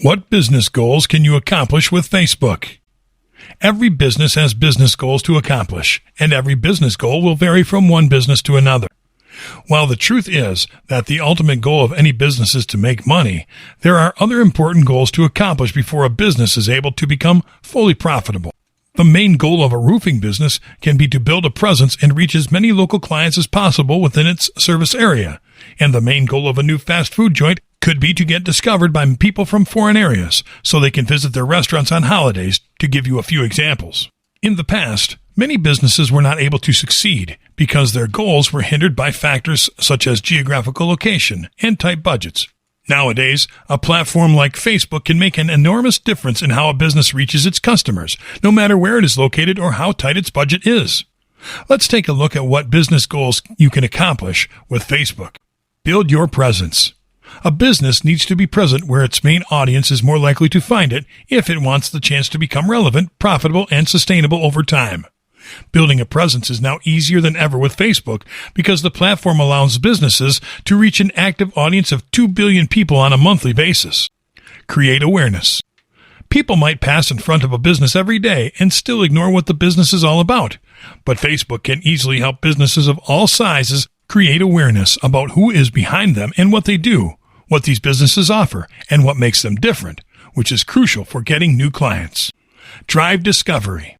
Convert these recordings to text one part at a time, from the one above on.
What business goals can you accomplish with Facebook? Every business has business goals to accomplish, and every business goal will vary from one business to another. While the truth is that the ultimate goal of any business is to make money, there are other important goals to accomplish before a business is able to become fully profitable. The main goal of a roofing business can be to build a presence and reach as many local clients as possible within its service area. And the main goal of a new fast food joint could be to get discovered by people from foreign areas so they can visit their restaurants on holidays, to give you a few examples. In the past, many businesses were not able to succeed because their goals were hindered by factors such as geographical location and tight budgets. Nowadays, a platform like Facebook can make an enormous difference in how a business reaches its customers, no matter where it is located or how tight its budget is. Let's take a look at what business goals you can accomplish with Facebook. Build your presence. A business needs to be present where its main audience is more likely to find it if it wants the chance to become relevant, profitable, and sustainable over time. Building a presence is now easier than ever with Facebook because the platform allows businesses to reach an active audience of 2 billion people on a monthly basis. Create awareness. People might pass in front of a business every day and still ignore what the business is all about, but Facebook can easily help businesses of all sizes create awareness about who is behind them and what they do, what these businesses offer, and what makes them different, which is crucial for getting new clients. Drive discovery.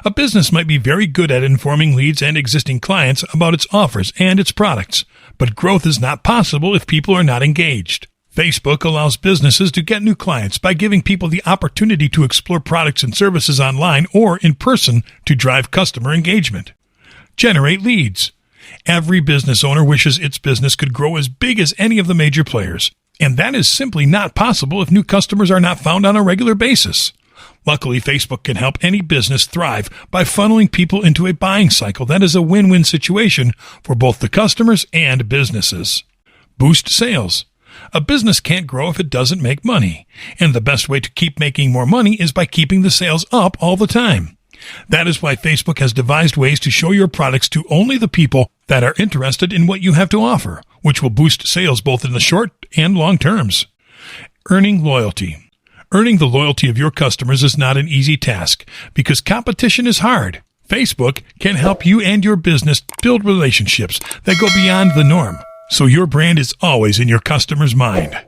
A business might be very good at informing leads and existing clients about its offers and its products, but growth is not possible if people are not engaged. Facebook allows businesses to get new clients by giving people the opportunity to explore products and services online or in person to drive customer engagement. Generate leads. Every business owner wishes its business could grow as big as any of the major players, and that is simply not possible if new customers are not found on a regular basis. Luckily, Facebook can help any business thrive by funneling people into a buying cycle that is a win-win situation for both the customers and businesses. Boost sales. A business can't grow if it doesn't make money, and the best way to keep making more money is by keeping the sales up all the time. That is why Facebook has devised ways to show your products to only the people that are interested in what you have to offer, which will boost sales both in the short and long terms. Earning loyalty. Earning the loyalty of your customers is not an easy task because competition is hard. Facebook can help you and your business build relationships that go beyond the norm, so your brand is always in your customer's mind.